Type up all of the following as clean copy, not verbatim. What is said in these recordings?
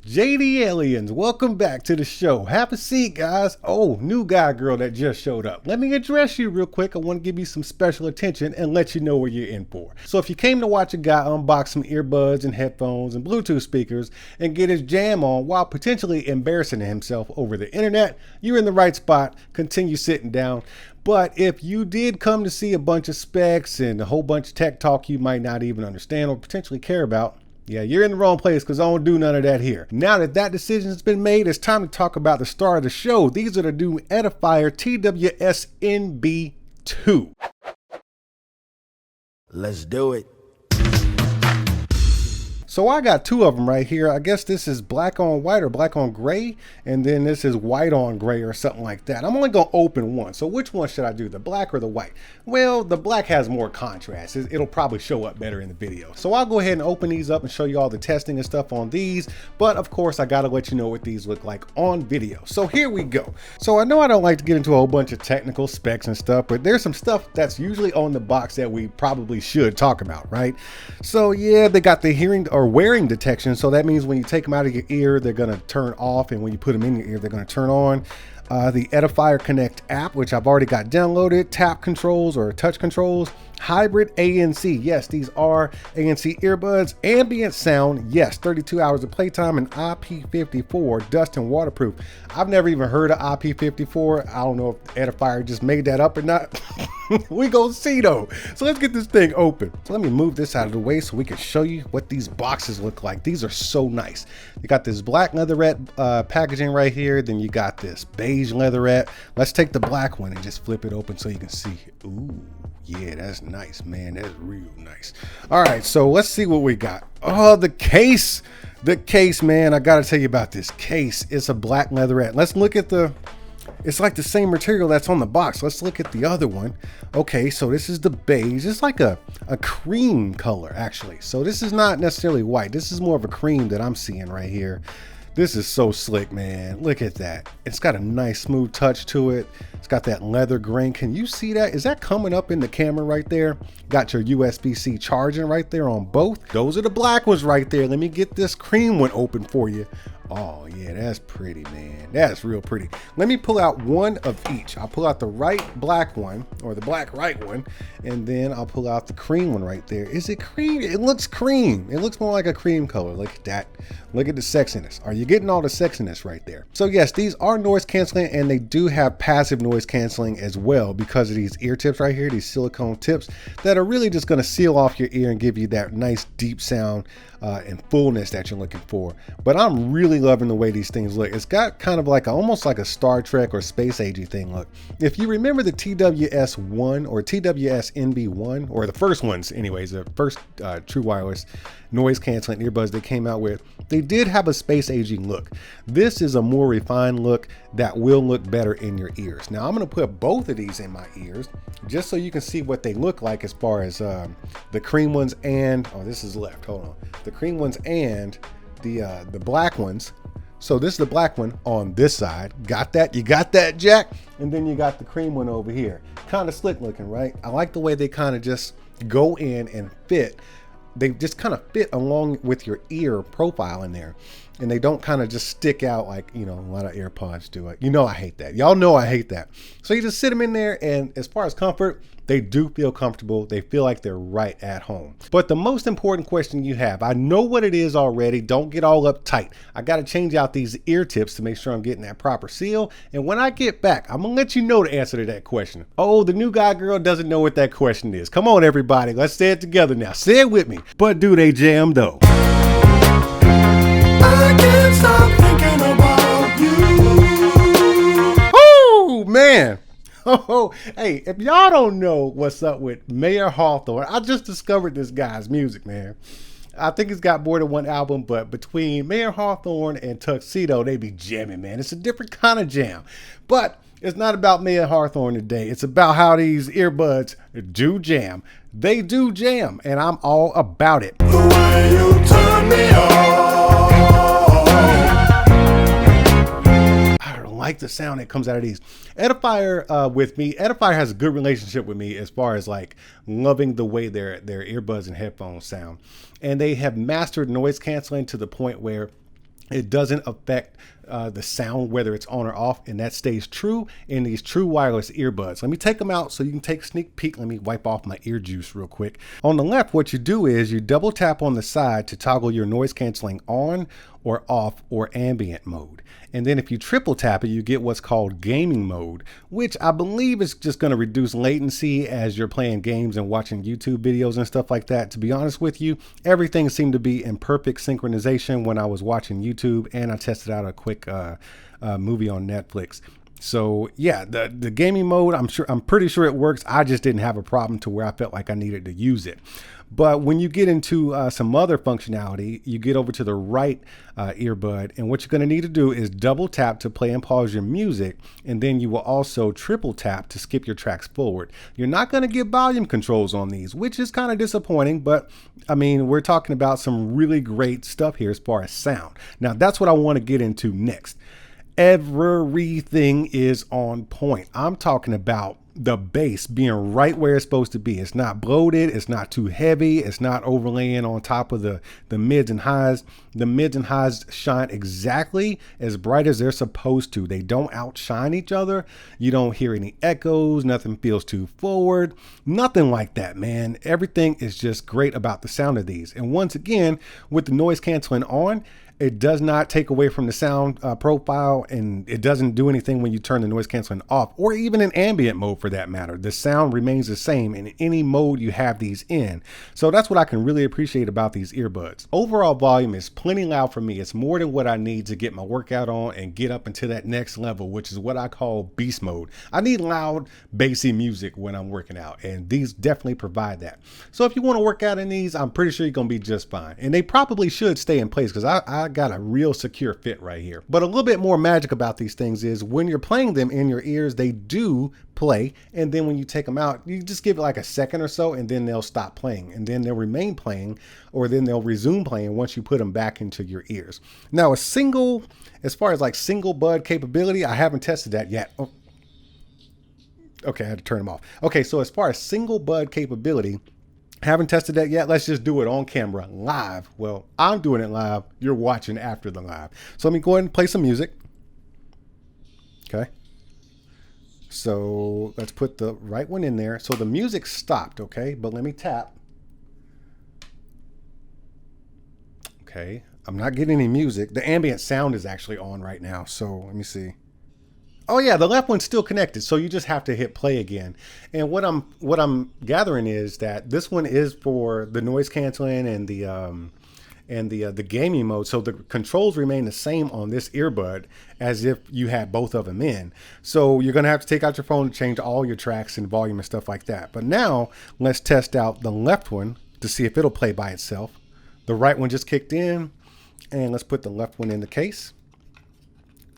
JDLians, welcome back to the show. Have a seat, guys. Oh, new guy girl that just showed up. Let me address you real quick. I want to give you some special attention and let you know what you're in for. So if you came to watch a guy unbox some earbuds and headphones and Bluetooth speakers and get his jam on while potentially embarrassing himself over the internet, you're in the right spot. Continue sitting down. But if you did come to see a bunch of specs and a whole bunch of tech talk you might not even understand or potentially care about, yeah, you're in the wrong place because I don't do none of that here. Now that decision has been made, it's time to talk about the star of the show. These are the new Edifier TWS NB2. Let's do it. So I got two of them right here. I guess this is black on white or black on gray, and then this is white on gray or something like that. I'm only gonna open one. So which one should I do, the black or the white? Well, the black has more contrast. It'll probably show up better in the video. So I'll go ahead and open these up and show you all the testing and stuff on these. But of course, I gotta let you know what these look like on video. So here we go. So I know I don't like to get into a whole bunch of technical specs and stuff, but there's some stuff that's usually on the box that we probably should talk about, right? So yeah, they got the hearing or wearing detection, so that means when you take them out of your ear they're going to turn off, and when you put them in your ear they're going to turn on. The Edifier Connect app, which I've already got downloaded, tap controls or touch controls, hybrid ANC, yes, these are ANC earbuds, ambient sound, yes, 32 hours of playtime, and IP54 dust and waterproof. I've never even heard of IP54. I don't know if Edifier just made that up or not. We gonna see though. So let's get this thing open. So let me move this out of the way so we can show you what these boxes look like. These are so nice. You got this black leatherette packaging right here. Then you got this beige leatherette. Let's take the black one and just flip it open so you can see. Ooh, yeah, that's nice, man. That's real nice. All right, so let's see what we got. Oh, the case. The case, man. I gotta tell you about this case. It's a black leatherette. Let's look at the, it's like the same material that's on the box. Let's look at the other one. Okay, so this is the beige. It's like a cream color, actually. So this is not necessarily white. This is more of a cream that I'm seeing right here. This is so slick, man. Look at that. It's got a nice smooth touch to it. It's got that leather grain. Can you see that? Is that coming up in the camera right there? Got your USB-C charging right there on both. Those are the black ones right there. Let me get this cream one open for you. Oh yeah, that's pretty, man. That's real pretty. Let me pull out one of each. I'll pull out the right black one, or the black right one, and then I'll pull out the cream one right there. Is it cream? It looks cream. It looks more like a cream color. Look at that. Look at the sexiness. Are you getting all the sexiness right there? So yes, these are noise canceling, and they do have passive noise canceling as well because of these ear tips right here, these silicone tips that are really just gonna seal off your ear and give you that nice deep sound and fullness that you're looking for. But I'm really loving the way these things look. It's got kind of like almost like a Star Trek or space agey thing look. If you remember the TWS1 or TWS NB1, or the first ones anyways, the first true wireless noise canceling earbuds they came out with, they did have a space aging look. This is a more refined look that will look better in your ears. Now I'm going to put both of these in my ears just so you can see what they look like as far as the cream ones and, oh, this is left, hold on, the cream ones and the black ones. So this is the black one on this side. Got that? You got that, Jack? And then you got the cream one over here. Kind of slick looking, right? I like the way they kind of just go in and fit. They just kind of fit along with your ear profile in there, and they don't kind of just stick out like, you know, a lot of AirPods do it. You know I hate that. Y'all know I hate that. So you just sit them in there, and as far as comfort, they do feel comfortable. They feel like they're right at home. But the most important question you have, I know what it is already. Don't get all uptight. I got to change out these ear tips to make sure I'm getting that proper seal. And when I get back, I'm going to let you know the answer to that question. Oh, the new guy girl doesn't know what that question is. Come on, everybody. Let's say it together now. Say it with me. But do they jam though? I can't stop thinking about you. Oh, man. Oh, hey, if y'all don't know what's up with Mayor Hawthorne, I just discovered this guy's music, man. I think he's got more than one album, but between Mayor Hawthorne and Tuxedo, they be jamming, man. It's a different kind of jam. But it's not about Mayor Hawthorne today. It's about how these earbuds do jam. They do jam, and I'm all about it. The way you turn me on. Like the sound that comes out of these. Edifier with me, Edifier has a good relationship with me as far as like loving the way their earbuds and headphones sound. And they have mastered noise canceling to the point where It doesn't affect the sound, whether it's on or off, and that stays true in these true wireless earbuds. Let me take them out so you can take a sneak peek. Let me wipe off my ear juice real quick. On the left, what you do is you double tap on the side to toggle your noise canceling on or off or ambient mode. And then if you triple tap it, you get what's called gaming mode, which I believe is just going to reduce latency as you're playing games and watching YouTube videos and stuff like that. To be honest with you, everything seemed to be in perfect synchronization when I was watching YouTube, and I tested out a quick movie on Netflix. So yeah, the gaming mode, I'm pretty sure it works. I just didn't have a problem to where I felt like I needed to use it. But when you get into some other functionality, you get over to the right earbud, and what you're going to need to do is double tap to play and pause your music, and then you will also triple tap to skip your tracks forward. You're not going to get volume controls on these, which is kind of disappointing, but I mean, we're talking about some really great stuff here as far as sound. Now, that's what I want to get into next. Everything is on point. I'm talking about the bass being right where it's supposed to be. It's not bloated. It's not too heavy. It's not overlaying on top of the mids and highs. The mids and highs shine exactly as bright as they're supposed to. They don't outshine each other. You don't hear any echoes. Nothing feels too forward. Nothing like that, man. Everything is just great about the sound of these. And once again, with the noise canceling on, it does not take away from the sound profile, and it doesn't do anything when you turn the noise canceling off, or even in ambient mode for that matter. The sound remains the same in any mode you have these in. So that's what I can really appreciate about these earbuds. Overall volume is plenty loud for me. It's more than what I need to get my workout on and get up into that next level, which is what I call beast mode. I need loud, bassy music when I'm working out, and these definitely provide that. So if you want to work out in these, I'm pretty sure you're going to be just fine. And they probably should stay in place because I got a real secure fit right here. But a little bit more magic about these things is when you're playing them in your ears, they do play, and then when you take them out, you just give it like a second or so, and then they'll stop playing, and then they'll remain playing, or then they'll resume playing once you put them back into your ears. Now, as far as like single bud capability, I haven't tested that yet. Oh, okay, I had to turn them off. Okay, so as far as single bud capability, haven't tested that yet. Let's just do it on camera live. Well, I'm doing it live. You're watching after the live. So let me go ahead and play some music. Okay. So let's put the right one in there. So the music stopped. Okay. But let me tap. Okay. I'm not getting any music. The ambient sound is actually on right now. So let me see. Oh yeah, the left one's still connected, so you just have to hit play again. And what I'm gathering is that this one is for the noise canceling and the gaming mode. So the controls remain the same on this earbud as if you had both of them in. So you're gonna have to take out your phone to change all your tracks and volume and stuff like that. But now let's test out the left one to see if it'll play by itself. The right one just kicked in, and let's put the left one in the case.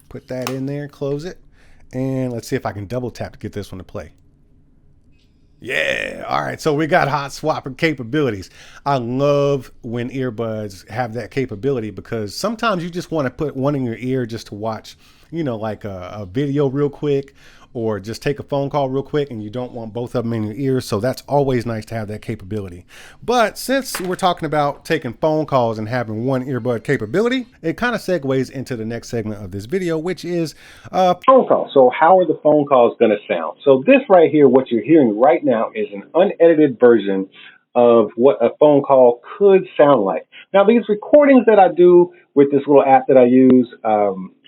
Put that in there, close it. And let's see if I can double tap to get this one to play. Yeah. All right. So we got hot swapping capabilities. I love when earbuds have that capability because sometimes you just want to put one in your ear just to watch, you know, like a video real quick, or just take a phone call real quick, and you don't want both of them in your ears. So that's always nice to have that capability. But since we're talking about taking phone calls and having one earbud capability, it kind of segues into the next segment of this video, which is phone calls. So how are the phone calls going to sound? So this right here, what you're hearing right now is an unedited version of what a phone call could sound like. Now, these recordings that I do with this little app that I use,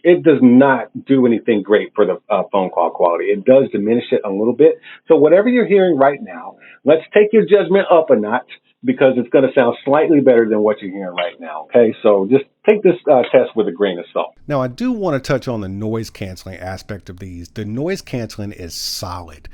it does not do anything great for the phone call quality. It does diminish it a little bit. So whatever you're hearing right now, let's take your judgment up a notch because it's going to sound slightly better than what you're hearing right now. Okay, so just take this test with a grain of salt. Now, I do want to touch on the noise canceling aspect of these. The noise canceling is solid.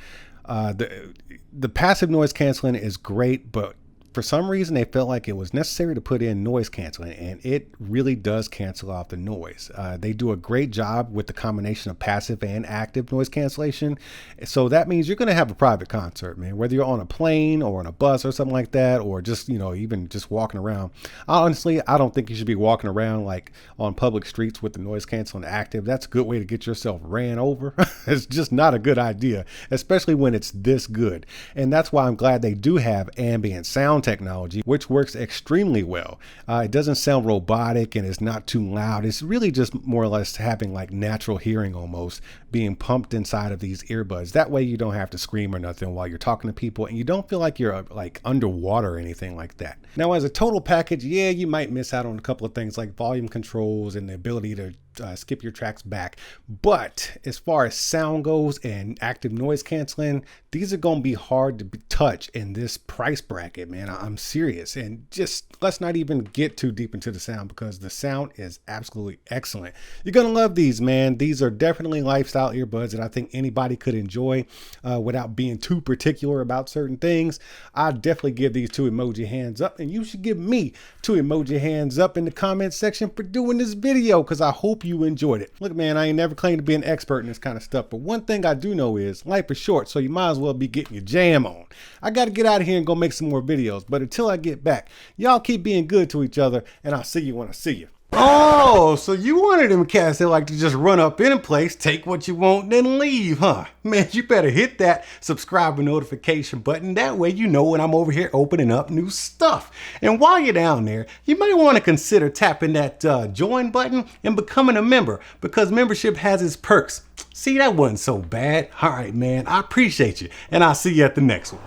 The passive noise canceling is great, but for some reason, they felt like it was necessary to put in noise canceling, and it really does cancel off the noise. They do a great job with the combination of passive and active noise cancellation. So that means you're going to have a private concert, man, whether you're on a plane or on a bus or something like that, or just, you know, even just walking around. Honestly, I don't think you should be walking around like on public streets with the noise canceling active. That's a good way to get yourself ran over. It's just not a good idea, especially when it's this good. And that's why I'm glad they do have ambient sound sound technology, which works extremely well. It doesn't sound robotic and it's not too loud. It's really just more or less having like natural hearing almost being pumped inside of these earbuds. That way you don't have to scream or nothing while you're talking to people, and you don't feel like you're like underwater or anything like that. Now, as a total package, yeah, you might miss out on a couple of things like volume controls and the ability to skip your tracks back. But as far as sound goes and active noise canceling, these are going to be hard to touch in this price bracket, man. I'm serious. And just let's not even get too deep into the sound, because the sound is absolutely excellent. You're going to love these, man. These are definitely lifestyle earbuds that I think anybody could enjoy without being too particular about certain things. I'd definitely give these 2 emoji hands up, and you should give me 2 emoji hands up in the comment section for doing this video, because I hope you enjoyed it. Look, man, I ain't never claimed to be an expert in this kind of stuff, but one thing I do know is life is short, so you might as well be getting your jam on. I got to get out of here and go make some more videos, but until I get back, y'all keep being good to each other, and I'll see you when I see you. Oh, so you wanted them cats that like to just run up in a place, take what you want, then leave, huh? Man, you better hit that subscribe and notification button. That way you know when I'm over here opening up new stuff. And while you're down there, you might want to consider tapping that join button and becoming a member, because membership has its perks. See, that wasn't so bad. All right, man, I appreciate you, and I'll see you at the next one.